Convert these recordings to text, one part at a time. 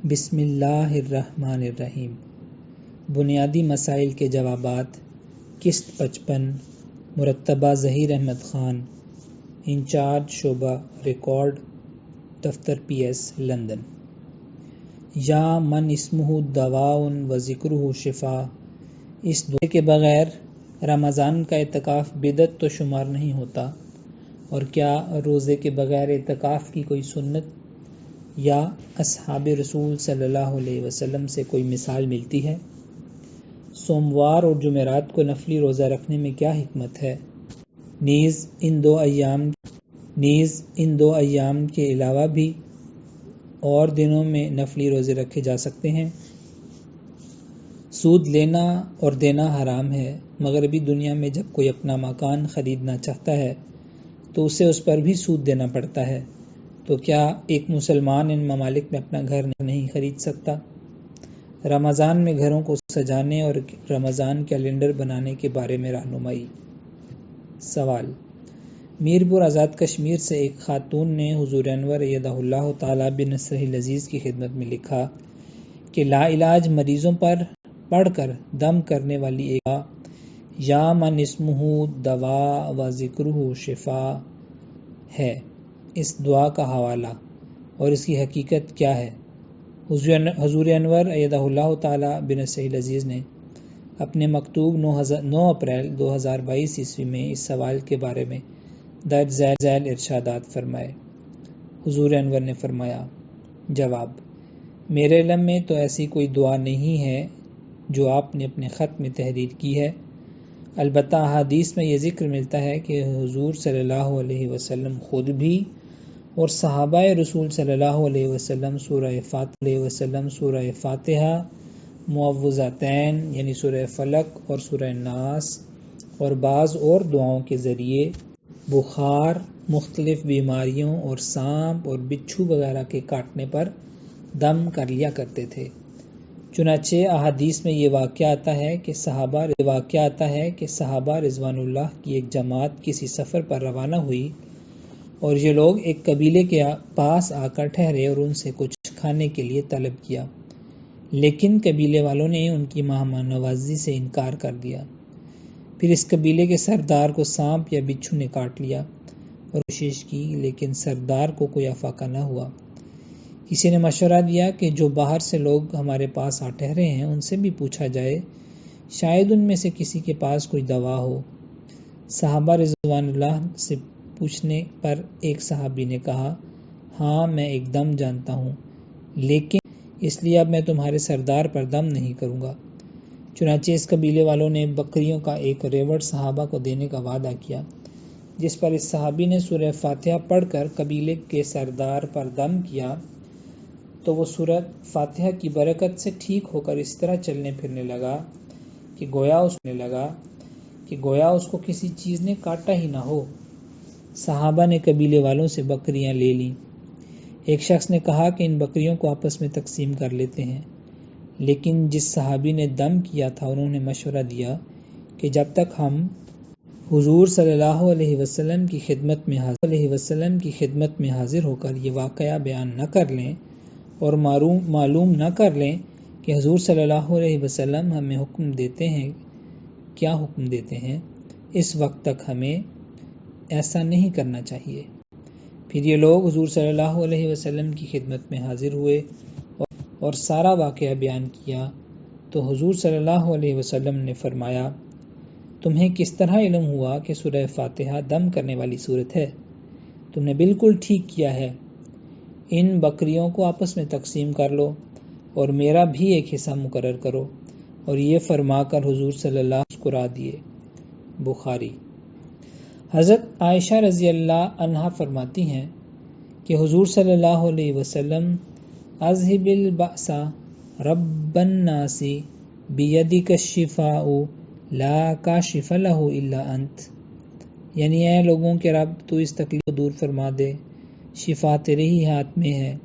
بسم اللہ الرحمن الرحیم۔ بنیادی مسائل کے جوابات، قسط 55، مرتبہ ظہیر احمد خان، انچارج شعبہ ریکارڈ، دفتر PS لندن۔ یا من اسمہ دواء و ذکرہ شفا، اس دعا کے بغیر رمضان کا اعتکاف بدعت تو شمار نہیں ہوتا، اور کیا روزے کے بغیر اعتکاف کی کوئی سنت یا اصحاب رسول صلی اللہ علیہ وسلم سے کوئی مثال ملتی ہے؟ سوموار اور جمعرات کو نفلی روزہ رکھنے میں کیا حکمت ہے؟ نیز ان دو ایام کے علاوہ بھی اور دنوں میں نفلی روزے رکھے جا سکتے ہیں؟ سود لینا اور دینا حرام ہے۔ مغربی دنیا میں جب کوئی اپنا مکان خریدنا چاہتا ہے تو اسے اس پر بھی سود دینا پڑتا ہے، تو کیا ایک مسلمان ان ممالک میں اپنا گھر نہیں خرید سکتا؟ رمضان میں گھروں کو سجانے اور رمضان کیلنڈر بنانے کے بارے میں رہنمائی۔ سوال: میرپور آزاد کشمیر سے ایک خاتون نے حضور انور ایدہ اللہ تعالی بنصرہ العزیز کی خدمت میں لکھا کہ لا علاج مریضوں پر پڑھ کر دم کرنے والی ایک یا من اسمہ دواء و ذکرہ شفا ہے۔ اس دعا کا حوالہ اور اس کی حقیقت کیا ہے؟ حضور انور ایدہ اللہ تعالی بنصرہ العزیز نے اپنے مکتوب 9 اپریل 2022 عیسوی میں اس سوال کے بارے میں درج ذیل ارشادات فرمائے۔ حضور انور نے فرمایا: جواب: میرے علم میں تو ایسی کوئی دعا نہیں ہے جو آپ نے اپنے خط میں تحریر کی ہے، البتہ احادیث میں یہ ذکر ملتا ہے کہ حضور صلی اللہ علیہ وسلم خود بھی اور صحابہ رسول صلی اللہ علیہ وسلم سورہ فاتحہ، معوذتین یعنی سورہ فلق اور سورہ ناس اور بعض اور دعاؤں کے ذریعے بخار، مختلف بیماریوں اور سانپ اور بچھو وغیرہ کے کاٹنے پر دم کر لیا کرتے تھے۔ چنانچہ احادیث میں یہ واقعہ آتا ہے کہ صحابہ رضوان اللہ کی ایک جماعت کسی سفر پر روانہ ہوئی اور یہ لوگ ایک قبیلے کے پاس آ کر ٹھہرے اور ان سے کچھ کھانے کے لیے طلب کیا، لیکن قبیلے والوں نے ان کی مہمان نوازی سے انکار کر دیا۔ پھر اس قبیلے کے سردار کو سانپ یا بچھو نے کاٹ لیا اور کوشش کی، لیکن سردار کو کوئی افاقہ نہ ہوا۔ کسی نے مشورہ دیا کہ جو باہر سے لوگ ہمارے پاس آ ٹھہرے ہیں ان سے بھی پوچھا جائے، شاید ان میں سے کسی کے پاس کوئی دوا ہو۔ صحابہ رضوان اللہ سے پوچھنے پر ایک صحابی نے کہا، ہاں میں ایک دم جانتا ہوں، لیکن اس لیے اب میں تمہارے سردار پر دم نہیں کروں گا۔ چنانچہ اس قبیلے والوں نے بکریوں کا ایک ریوڑ صحابہ کو دینے کا وعدہ کیا، جس پر اس صحابی نے سورہ فاتحہ پڑھ کر قبیلے کے سردار پر دم کیا تو وہ سورہ فاتحہ کی برکت سے ٹھیک ہو کر اس طرح چلنے پھرنے لگا کہ گویا اس کو کسی چیز نے کاٹا ہی نہ ہو۔ صحابہ نے قبیلے والوں سے بکریاں لے لیں۔ ایک شخص نے کہا کہ ان بکریوں کو آپس میں تقسیم کر لیتے ہیں، لیکن جس صحابی نے دم کیا تھا انہوں نے مشورہ دیا کہ جب تک ہم حضور صلی اللہ علیہ وسلم کی خدمت میں حاضر ہو کر یہ واقعہ بیان نہ کر لیں اور معلوم نہ کر لیں کہ حضور صلی اللہ علیہ وسلم ہمیں کیا حکم دیتے ہیں، اس وقت تک ہمیں ایسا نہیں کرنا چاہیے۔ پھر یہ لوگ حضور صلی اللہ علیہ وسلم کی خدمت میں حاضر ہوئے اور سارا واقعہ بیان کیا تو حضور صلی اللہ علیہ وسلم نے فرمایا، تمہیں کس طرح علم ہوا کہ سورہ فاتحہ دم کرنے والی سورت ہے؟ تم نے بالکل ٹھیک کیا ہے، ان بکریوں کو آپس میں تقسیم کر لو اور میرا بھی ایک حصہ مقرر کرو، اور یہ فرما کر حضور صلی اللہ علیہ وسلم مسکرا دیے۔ بخاری۔ حضرت عائشہ رضی اللہ عنہا فرماتی ہیں کہ حضور صلی اللہ علیہ وسلم اذھب البأس رب الناس بیدک الشفاء لا کاشف لہ الا انت، یعنی اے لوگوں کے رب تو اس تکلیف کو دور فرما دے، شفا تیرے ہی ہاتھ میں ہے،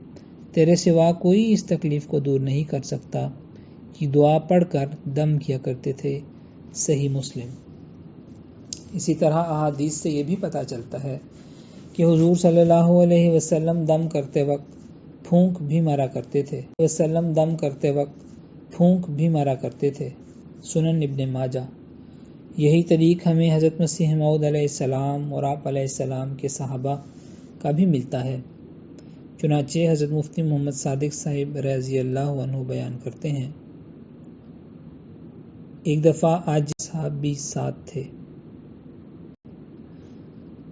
تیرے سوا کوئی اس تکلیف کو دور نہیں کر سکتا، کی دعا پڑھ کر دم کیا کرتے تھے۔ صحیح مسلم۔ اسی طرح احادیث سے یہ بھی پتہ چلتا ہے کہ حضور صلی اللہ علیہ وسلم دم کرتے وقت پھونک بھی مارا کرتے تھے۔ وسلم دم کرتے وقت پھونک بھی مارا کرتے تھے۔ سنن ابن ماجہ۔ یہی طریق ہمیں حضرت مسیح موعود علیہ السلام اور آپ علیہ السلام کے صحابہ کا بھی ملتا ہے۔ چنانچہ حضرت مفتی محمد صادق صاحب رضی اللہ عنہ بیان کرتے ہیں، ایک دفعہ آج صاحب بھی ساتھ تھے۔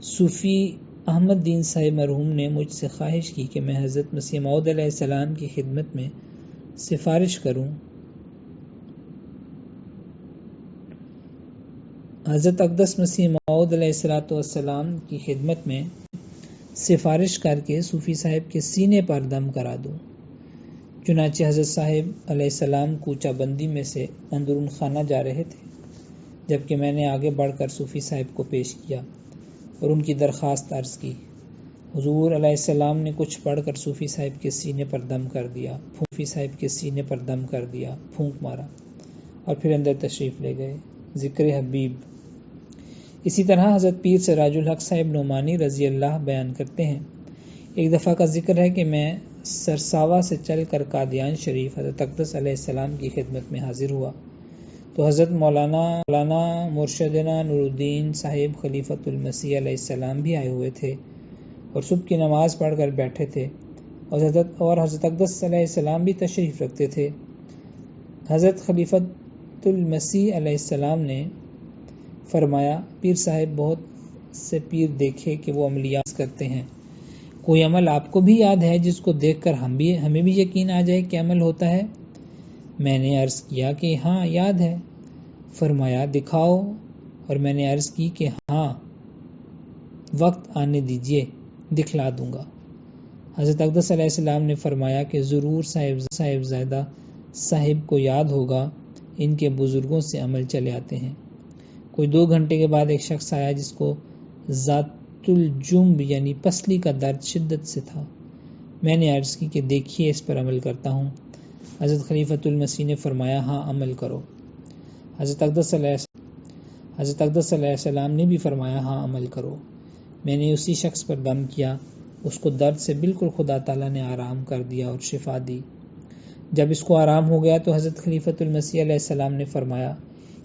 صوفی احمد دین صاحب مرحوم نے مجھ سے خواہش کی کہ میں حضرت مسیح موعود علیہ السلام کی خدمت میں سفارش کروں۔ حضرت اقدس مسیح موعود علیہ السلام کی خدمت میں سفارش کر کے صوفی صاحب کے سینے پر دم کرا دوں۔ چنانچہ حضرت صاحب علیہ السلام کوچہ بندی میں سے اندرون خانہ جا رہے تھے، جبکہ میں نے آگے بڑھ کر صوفی صاحب کو پیش کیا اور ان کی درخواست عرض کی۔ حضور علیہ السلام نے کچھ پڑھ کر صوفی صاحب کے سینے پر دم کر دیا، پھونک مارا اور پھر اندر تشریف لے گئے۔ ذکر حبیب۔ اسی طرح حضرت پیر سراج الحق صاحب نعمانی رضی اللہ بیان کرتے ہیں، ایک دفعہ کا ذکر ہے کہ میں سرساوا سے چل کر قادیان شریف حضرت اقدس علیہ السلام کی خدمت میں حاضر ہوا تو حضرت مولانا مرشدنا نور الدین صاحب خلیفۃ المسیح علیہ السلام بھی آئے ہوئے تھے اور صبح کی نماز پڑھ کر بیٹھے تھے اور حضرت اقدس علیہ السلام بھی تشریف رکھتے تھے۔ حضرت خلیفۃ المسیح علیہ السلام نے فرمایا، پیر صاحب بہت سے پیر دیکھے کہ وہ عملیات کرتے ہیں، کوئی عمل آپ کو بھی یاد ہے جس کو دیکھ کر ہمیں بھی یقین آ جائے کہ عمل ہوتا ہے؟ میں نے عرض کیا کہ ہاں یاد ہے۔ فرمایا دکھاؤ، اور میں نے عرض کی کہ ہاں وقت آنے دیجئے، دکھلا دوں گا۔ حضرت اقدس علیہ السلام نے فرمایا کہ ضرور صاحبزادہ صاحب کو یاد ہوگا، ان کے بزرگوں سے عمل چلے آتے ہیں۔ کوئی 2 گھنٹے کے بعد ایک شخص آیا جس کو ذات الجنب یعنی پسلی کا درد شدت سے تھا۔ میں نے عرض کی کہ دیکھیے اس پر عمل کرتا ہوں۔ حضرت خلیفۃ المسیح نے فرمایا ہاں عمل کرو۔ حضرت اقدس علیہ السلام نے بھی فرمایا ہاں عمل کرو۔ میں نے اسی شخص پر دم کیا، اس کو درد سے بالکل خدا تعالیٰ نے آرام کر دیا اور شفا دی۔ جب اس کو آرام ہو گیا تو حضرت خلیفۃ المسیح علیہ السلام نے فرمایا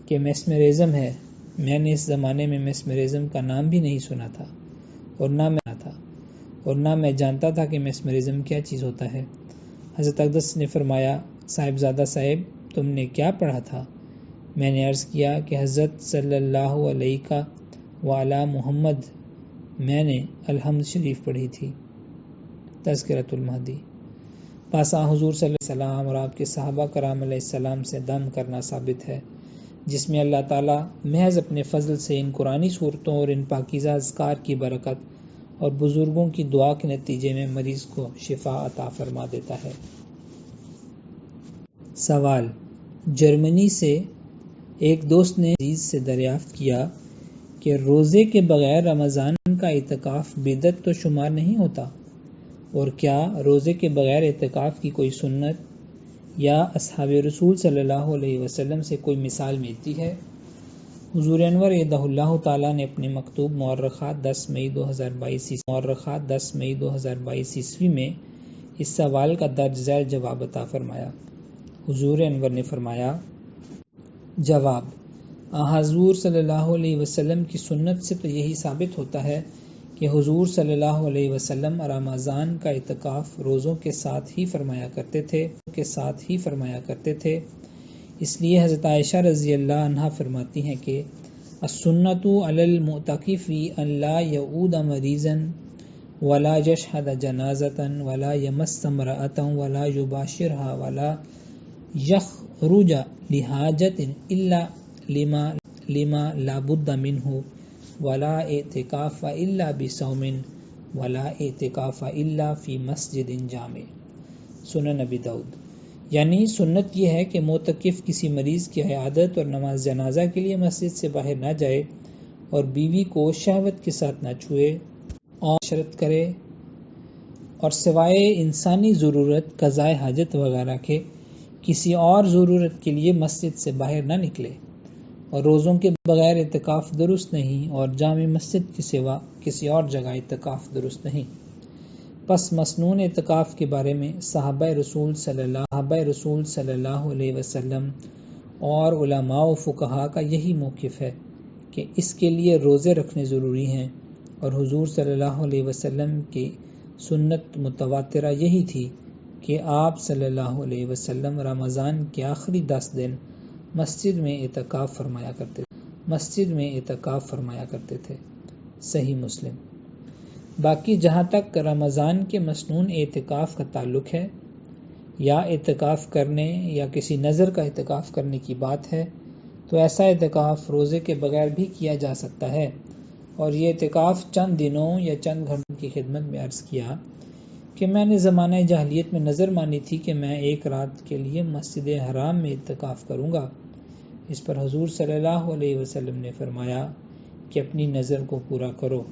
کہ میسمرزم ہے۔ میں نے اس زمانے میں میسمرزم کا نام بھی نہیں سنا تھا اور نہ میں جانتا تھا کہ میسمرزم کیا چیز ہوتا ہے۔ حضرت اقدس نے فرمایا صاحبزادہ صاحب تم نے کیا پڑھا تھا؟ میں نے عرض کیا کہ حضرت صلی اللہ علیہ وعلی محمد، میں نے الحمد شریف پڑھی تھی۔ تذکرۃ المہدی۔ پاسا حضور صلی اللہ علیہ وسلم اور آپ کے صحابہ کرام علیہ السلام سے دم کرنا ثابت ہے، جس میں اللہ تعالیٰ محض اپنے فضل سے ان قرآنی صورتوں اور ان پاکیزہ اذکار کی برکت اور بزرگوں کی دعا کے نتیجے میں مریض کو شفا عطا فرما دیتا ہے۔ سوال: جرمنی سے ایک دوست نے عزیز سے دریافت کیا کہ روزے کے بغیر رمضان کا اعتکاف بدعت تو شمار نہیں ہوتا، اور کیا روزے کے بغیر اعتکاف کی کوئی سنت یا اصحاب رسول صلی اللہ علیہ وسلم سے کوئی مثال ملتی ہے؟ حضور انور ایدہ اللہ تعالیٰ نے اپنے مکتوب مؤرخات 10 مئی 2022 عیسوی میں اس سوال کا درج ذیل جواب عطا فرمایا۔ حضور انور نے فرمایا: جواب: حضور صلی اللہ علیہ وسلم کی سنت سے تو یہی ثابت ہوتا ہے کہ حضور صلی اللہ علیہ وسلم رمضان کا اعتکاف روزوں کے ساتھ ہی فرمایا کرتے تھے۔ اس لیے حضرت عائشہ رضی اللہ عنہا فرماتی ہیں کہ السنۃ علی المعتکف ان لا یعود مریضا ولا یشہد جنازۃ ولا یمس امرأۃ ولا یباشرها ولا یخرج لحاجۃ الا لما لا بد منہ ولا اعتکاف الا بصوم ولا اعتکاف الا فی مسجد جامع۔ سنن ابی داؤد۔ یعنی سنت یہ ہے کہ معتکف کسی مریض کی عیادت اور نماز جنازہ کے لیے مسجد سے باہر نہ جائے اور بیوی کو شہوت کے ساتھ نہ چھوئے اور شرط کرے، اور سوائے انسانی ضرورت قضاء حاجت وغیرہ کے کسی اور ضرورت کے لیے مسجد سے باہر نہ نکلے، اور روزوں کے بغیر اعتکاف درست نہیں، اور جامع مسجد کے سوا کسی اور جگہ اعتکاف درست نہیں۔ پس مسنون اعتکاف کے بارے میں صحابہ رسول صلی اللہ علیہ وسلم اور علماء و فقہا کا یہی موقف ہے کہ اس کے لیے روزے رکھنے ضروری ہیں، اور حضور صلی اللہ علیہ وسلم کی سنت متواترہ یہی تھی کہ آپ صلی اللہ علیہ وسلم رمضان کے آخری 10 دن مسجد میں اعتکاف فرمایا کرتے تھے۔ صحیح مسلم۔ باقی جہاں تک رمضان کے مسنون اعتکاف کا تعلق ہے، یا اعتکاف کرنے یا کسی نذر کا اعتکاف کرنے کی بات ہے، تو ایسا اعتکاف روزے کے بغیر بھی کیا جا سکتا ہے، اور یہ اعتکاف چند دنوں یا چند گھنٹوں کی خدمت میں عرض کیا کہ میں نے زمانہ جاہلیت میں نظر مانی تھی کہ میں ایک رات کے لیے مسجد حرام میں اعتکاف کروں گا۔ اس پر حضور صلی اللہ علیہ وسلم نے فرمایا کہ اپنی نظر کو پورا کرو۔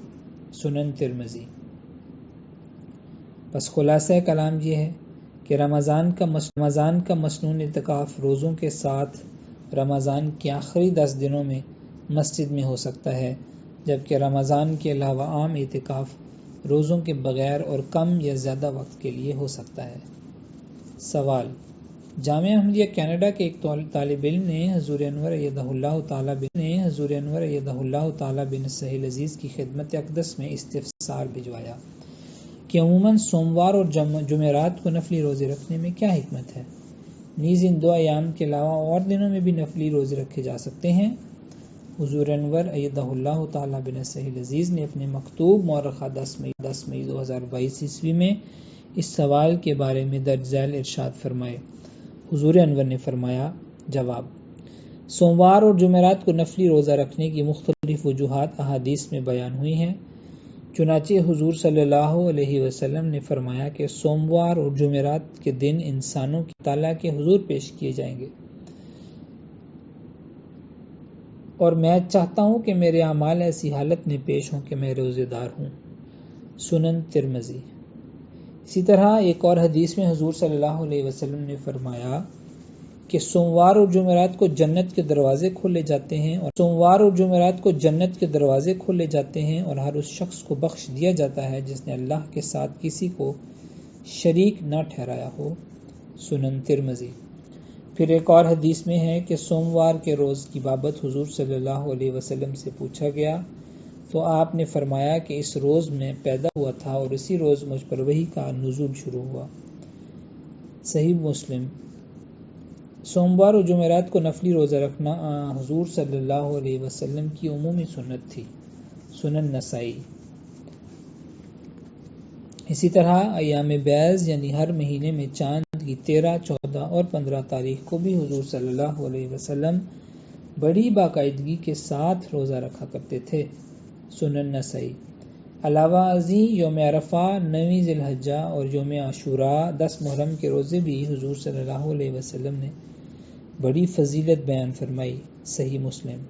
سنن ترمذی۔ بس خلاصہ کلام یہ ہے کہ رمضان کا مسنون اعتکاف روزوں کے ساتھ رمضان کے آخری 10 دنوں میں مسجد میں ہو سکتا ہے، جبکہ رمضان کے علاوہ عام اعتکاف روزوں کے بغیر اور کم یا زیادہ وقت کے لیے ہو سکتا ہے۔ سوال: جامعہ احمدیہ کینیڈا کے ایک طالب علم نے حضور انور ایدہ اللہ تعالی بن سہیل عزیز کی خدمت اقدس میں استفسار بھجوایا کہ عموماً سوموار اور جمعرات کو نفلی روزے رکھنے میں کیا حکمت ہے؟ نیز ان 2 ایام کے علاوہ اور دنوں میں بھی نفلی روزے رکھے جا سکتے ہیں؟ حضور انور ایدہ اللہ تعالی بن سہیل عزیز نے اپنے مکتوب مورخہ 10 مئی 2022 عیسوی میں اس سوال کے بارے میں درج ذیل ارشاد فرمائے۔ حضور انور نے فرمایا: جواب: سوموار اور جمعرات کو نفلی روزہ رکھنے کی مختلف وجوہات احادیث میں بیان ہوئی ہیں۔ چنانچہ حضور صلی اللہ علیہ وسلم نے فرمایا کہ سوموار اور جمعرات کے دن انسانوں کی تعالیٰ کے حضور پیش کیے جائیں گے، اور میں چاہتا ہوں کہ میرے اعمال ایسی حالت میں پیش ہوں کہ میں روزے دار ہوں۔ سنن ترمذی۔ اسی طرح ایک اور حدیث میں حضور صلی اللہ علیہ وسلم نے فرمایا کہ سوموار اور جمعرات کو جنت کے دروازے کھولے جاتے ہیں اور ہر اس شخص کو بخش دیا جاتا ہے جس نے اللہ کے ساتھ کسی کو شریک نہ ٹھہرایا ہو۔ سنن ترمذی۔ پھر ایک اور حدیث میں ہے کہ سوموار کے روز کی بابت حضور صلی اللہ علیہ وسلم سے پوچھا گیا تو آپ نے فرمایا کہ اس روز میں پیدا ہوا تھا اور اسی روز مجھ پر وحی کا نزول شروع ہوا۔ صحیح مسلم۔ سوموار اور جمعرات کو نفلی روزہ رکھنا حضور صلی اللہ علیہ وسلم کی عمومی سنت تھی۔ سنن نسائی۔ اسی طرح ایام بیض یعنی ہر مہینے میں چاند کی 13، 14 اور 15 تاریخ کو بھی حضور صلی اللہ علیہ وسلم بڑی باقاعدگی کے ساتھ روزہ رکھا کرتے تھے۔ سنن نسائی۔ علاوہ ازیں یوم عرفہ، 9 ذی الحجہ اور یوم عاشوراء 10 محرم کے روزے بھی حضور صلی اللہ علیہ وسلم نے بڑی فضیلت بیان فرمائی۔ صحیح مسلم۔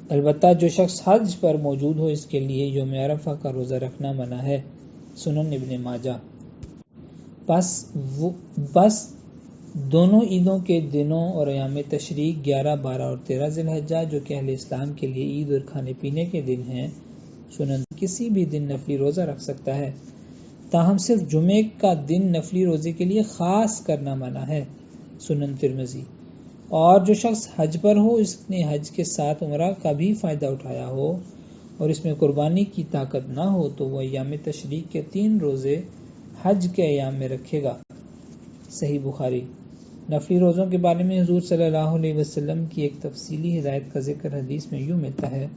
البتہ جو شخص حج پر موجود ہو اس کے لیے یوم عرفہ کا روزہ رکھنا منع ہے۔ سنن ابن ماجہ۔ بس دونوں عیدوں کے دنوں اور ایام تشریق 11، 12 اور 13 ذی الحجہ جو کہ اہل اسلام کے لیے عید اور کھانے پینے کے دن ہیں، سنن کسی بھی دن نفلی روزہ رکھ سکتا ہے، تاہم صرف جمعے کا دن نفلی روزے کے لیے خاص کرنا منع ہے۔ سنن ترمذی۔ اور جو شخص حج پر ہو، اس نے حج کے ساتھ عمرہ کا بھی فائدہ اٹھایا ہو اور اس میں قربانی کی طاقت نہ ہو تو وہ ایام تشریق کے 3 روزے حج کے ایام میں رکھے گا۔ صحیح بخاری۔ نفلی روزوں کے بارے میں حضور صلی اللہ علیہ وسلم کی ایک تفصیلی ہدایت کا ذکر حدیث میں یوں ملتا ہے۔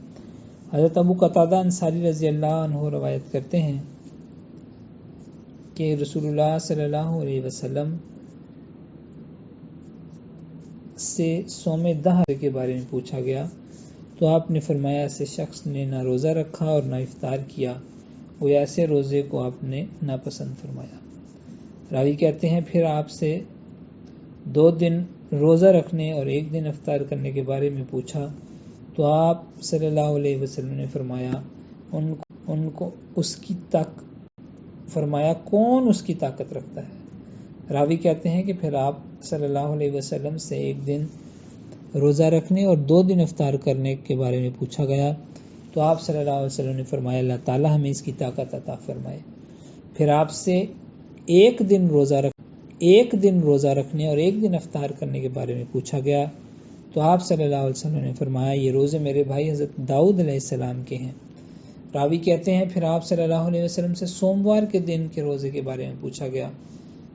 حضرت ابو قتادہ انصاری رضی اللہ عنہ روایت کرتے ہیں کہ رسول اللہ صلی اللہ علیہ وسلم سے صوم دہر کے بارے میں پوچھا گیا تو آپ نے فرمایا ایسے شخص نے نہ روزہ رکھا اور نہ افطار کیا، وہ ایسے روزے کو آپ نے ناپسند فرمایا۔ راوی کہتے ہیں پھر آپ سے 2 دن روزہ رکھنے اور 1 دن افطار کرنے کے بارے میں پوچھا تو آپ صلی اللہ علیہ وسلم نے فرمایا کون اس کی طاقت رکھتا ہے؟ راوی کہتے ہیں کہ پھر آپ صلی اللہ علیہ وسلم سے 1 دن روزہ رکھنے اور 2 دن افطار کرنے کے بارے میں پوچھا گیا تو آپ صلی اللہ علیہ وسلم نے فرمایا اللہ تعالیٰ ہمیں اس کی طاقت عطا فرمائے۔ پھر آپ سے ایک دن روزہ رکھنے اور ایک دن افطار کرنے کے بارے میں پوچھا گیا تو آپ صلی اللہ علیہ وسلم نے فرمایا یہ روزے میرے بھائی حضرت داؤد علیہ السلام کے ہیں۔ راوی کہتے ہیں پھر آپ صلی اللہ علیہ وسلم سے سوموار کے دن کے روزے کے بارے میں پوچھا گیا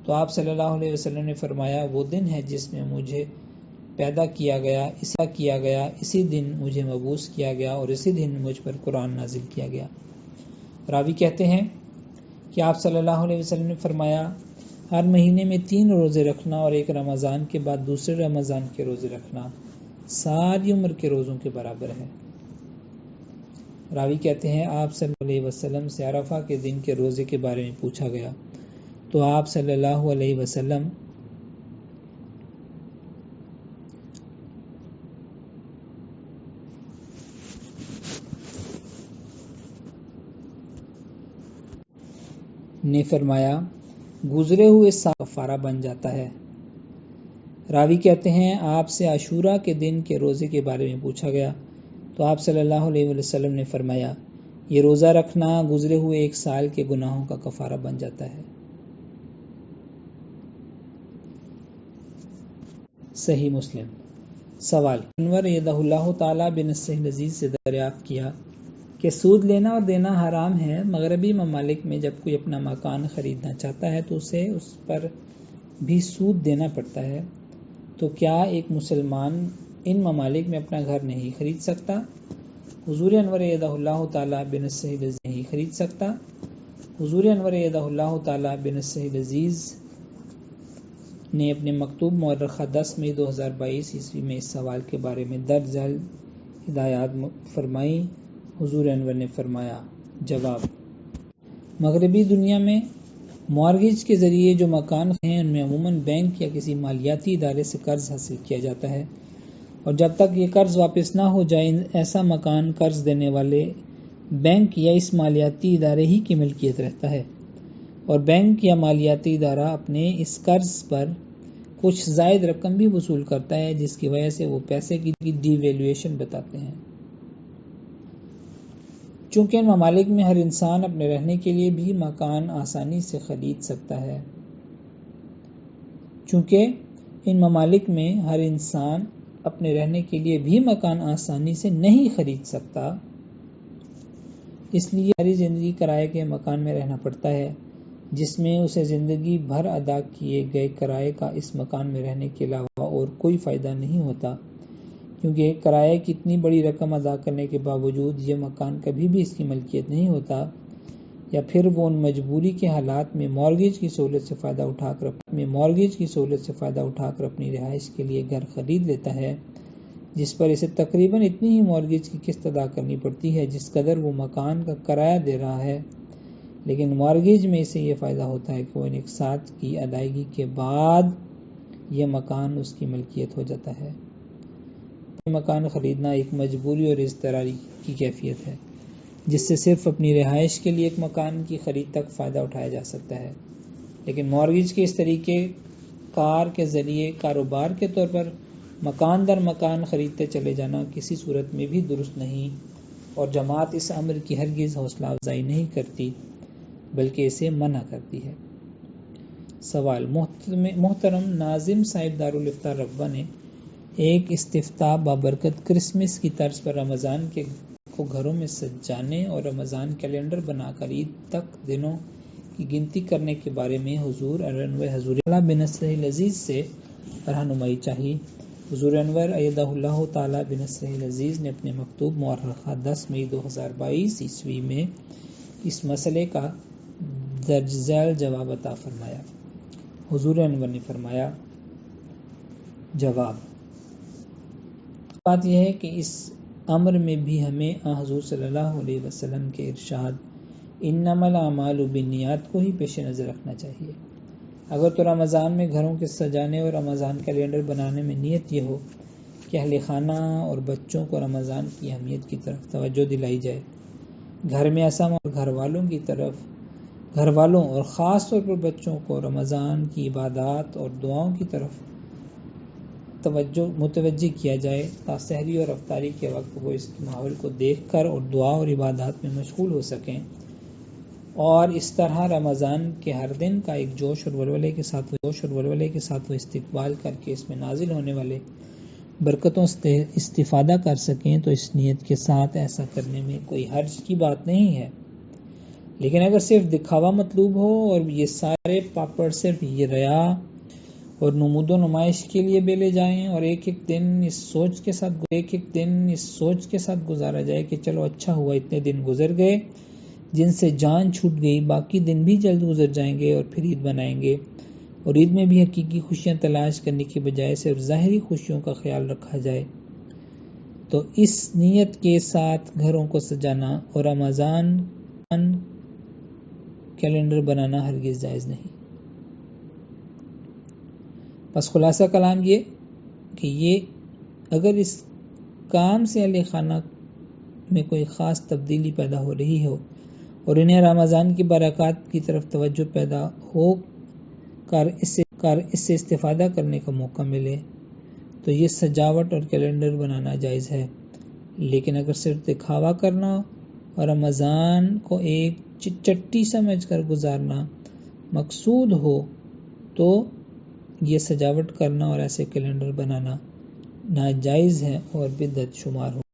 تو آپ صلی اللہ علیہ وسلم نے فرمایا وہ دن ہے جس میں مجھے پیدا کیا گیا، اسی دن مجھے مبعوث کیا گیا اور اسی دن مجھ پر قرآن نازل کیا گیا۔ راوی کہتے ہیں کہ آپ صلی اللہ علیہ وسلم نے فرمایا ہر مہینے میں 3 روزے رکھنا اور ایک رمضان کے بعد دوسرے رمضان کے روزے رکھنا ساری عمر کے روزوں کے برابر ہے۔ راوی کہتے ہیں آپ صلی اللہ علیہ وسلم سے عرفہ کے دن کے روزے کے بارے میں پوچھا گیا تو آپ صلی اللہ علیہ وسلم نے فرمایا گزرے ہوئے سال کفارہ بن جاتا ہے۔ راوی کہتے ہیں آپ سے عاشورہ کے دن کے روزے کے بارے میں پوچھا گیا تو آپ صلی اللہ علیہ وسلم نے فرمایا یہ روزہ رکھنا گزرے ہوئے 1 سال کے گناہوں کا کفارہ بن جاتا ہے۔ صحیح مسلم۔ سوال انور ایدہ اللہ تعالیٰ بنص لذیذ سے دریافت کیا کہ سود لینا اور دینا حرام ہے، مغربی ممالک میں جب کوئی اپنا مکان خریدنا چاہتا ہے تو اسے اس پر بھی سود دینا پڑتا ہے، تو کیا ایک مسلمان ان ممالک میں اپنا گھر نہیں خرید سکتا؟ حضور انور ایدہ اللہ تعالیٰ بنص لذیذ نہیں خرید سکتا۔ حضور انور ایدہ اللہ تعالیٰ بنص لذیذ نے اپنے مکتوب مورخہ 10 مئی 2022 عیسوی میں اس سوال کے بارے میں درج ذیل ہدایات فرمائی۔ حضور انور نے فرمایا جواب مغربی دنیا میں مارگیج کے ذریعے جو مکان ہیں ان میں عموماً بینک یا کسی مالیاتی ادارے سے قرض حاصل کیا جاتا ہے اور جب تک یہ قرض واپس نہ ہو جائے ایسا مکان قرض دینے والے بینک یا اس مالیاتی ادارے ہی کی ملکیت رہتا ہے اور بینک یا مالیاتی ادارہ اپنے اس قرض پر کچھ زائد رقم بھی وصول کرتا ہے جس کی وجہ سے وہ پیسے کی ڈی ویلیویشن بتاتے ہیں۔ چونکہ ان ممالک میں ہر انسان اپنے رہنے کے لیے بھی مکان آسانی سے خرید سکتا ہے اپنے رہنے کے لیے بھی مکان آسانی سے نہیں خرید سکتا، اس لیے ساری زندگی کرائے کے مکان میں رہنا پڑتا ہے جس میں اسے زندگی بھر ادا کیے گئے کرائے کا اس مکان میں رہنے کے علاوہ اور کوئی فائدہ نہیں ہوتا، کیونکہ کرائے کی اتنی بڑی رقم ادا کرنے کے باوجود یہ مکان کبھی بھی اس کی ملکیت نہیں ہوتا، یا پھر وہ ان مجبوری کے حالات میں مارگیج کی سہولت سے فائدہ اٹھا کر اپنی رہائش کے لیے گھر خرید لیتا ہے جس پر اسے تقریباً اتنی ہی مارگیج کی قسط ادا کرنی پڑتی ہے جس قدر وہ مکان کا کرایہ دے رہا ہے، لیکن مارگیج میں اسے یہ فائدہ ہوتا ہے کہ وہ ان اقساط کی ادائیگی کے بعد یہ مکان اس کی ملکیت ہو جاتا ہے۔ مکان خریدنا ایک مجبوری اور اضطراری کی کیفیت ہے جس سے صرف اپنی رہائش کے لیے ایک مکان کی خرید تک فائدہ اٹھایا جا سکتا ہے، لیکن مارگیج کے اس طریقے کار کے ذریعے کاروبار کے طور پر مکان در مکان خریدتے چلے جانا کسی صورت میں بھی درست نہیں، اور جماعت اس امر کی ہرگز حوصلہ افزائی نہیں کرتی بلکہ اسے منع کرتی ہے۔ سوال محترم ناظم صاحب دارالافطار رغبہ نے ایک استفتاء بابرکت کرسمس کی طرز پر رمضان کو گھروں میں سجانے اور رمضان کیلنڈر بنا کر عید تک دنوں کی گنتی کرنے کے بارے میں حضور انور بنص لذیذ سے رہنمائی چاہی۔ حضور انور ایدہ اللہ تعالیٰ بنص لذیذ نے اپنے مکتوب مورخہ 10 مئی 2022 عیسوی میں اس مسئلے کا درج ذیل جواب عطا فرمایا۔ حضور انور نے فرمایا جواب بات یہ ہے کہ اس امر میں بھی ہمیں حضور صلی اللہ علیہ وسلم کے ارشاد انما الاعمال بالنیات کو ہی پیش نظر رکھنا چاہیے۔ اگر تو رمضان میں گھروں کے سجانے اور رمضان کیلنڈر بنانے میں نیت یہ ہو کہ اہل خانہ اور بچوں کو رمضان کی اہمیت کی طرف توجہ دلائی جائے، گھر میں اسم اور گھر والوں اور خاص طور پر بچوں کو رمضان کی عبادات اور دعاؤں کی طرف متوجہ کیا جائے تا سحری اور افطاری کے وقت وہ اس ماحول کو دیکھ کر اور دعا اور عبادات میں مشغول ہو سکیں، اور اس طرح رمضان کے ہر دن کا ایک جوش اور ولولے کے ساتھ وہ استقبال کر کے اس میں نازل ہونے والے برکتوں سے استفادہ کر سکیں، تو اس نیت کے ساتھ ایسا کرنے میں کوئی حرج کی بات نہیں ہے۔ لیکن اگر صرف دکھاوا مطلوب ہو اور یہ سارے پاپڑ صرف یہ ریا اور نمود و نمائش کے لیے بیلے جائیں، اور ایک ایک دن اس سوچ کے ساتھ گزارا جائے کہ چلو اچھا ہوا اتنے دن گزر گئے جن سے جان چھوٹ گئی، باقی دن بھی جلد گزر جائیں گے اور پھر عید منائیں گے، اور عید میں بھی حقیقی خوشیاں تلاش کرنے کی بجائے صرف ظاہری خوشیوں کا خیال رکھا جائے، تو اس نیت کے ساتھ گھروں کو سجانا اور رمضان کیلنڈر بنانا ہرگز جائز نہیں۔ بس خلاصہ کلام یہ کہ اگر اس کام سے اہل خانہ میں کوئی خاص تبدیلی پیدا ہو رہی ہو اور انہیں رمضان کی برکات کی طرف توجہ پیدا ہو کر اس سے استفادہ کرنے کا موقع ملے، تو یہ سجاوٹ اور کیلنڈر بنانا جائز ہے۔ لیکن اگر صرف دکھاوا کرنا اور رمضان کو ایک چٹی سمجھ کر گزارنا مقصود ہو تو یہ سجاوٹ کرنا اور ایسے کیلنڈر بنانا ناجائز ہے اور بدعت شمار ہو۔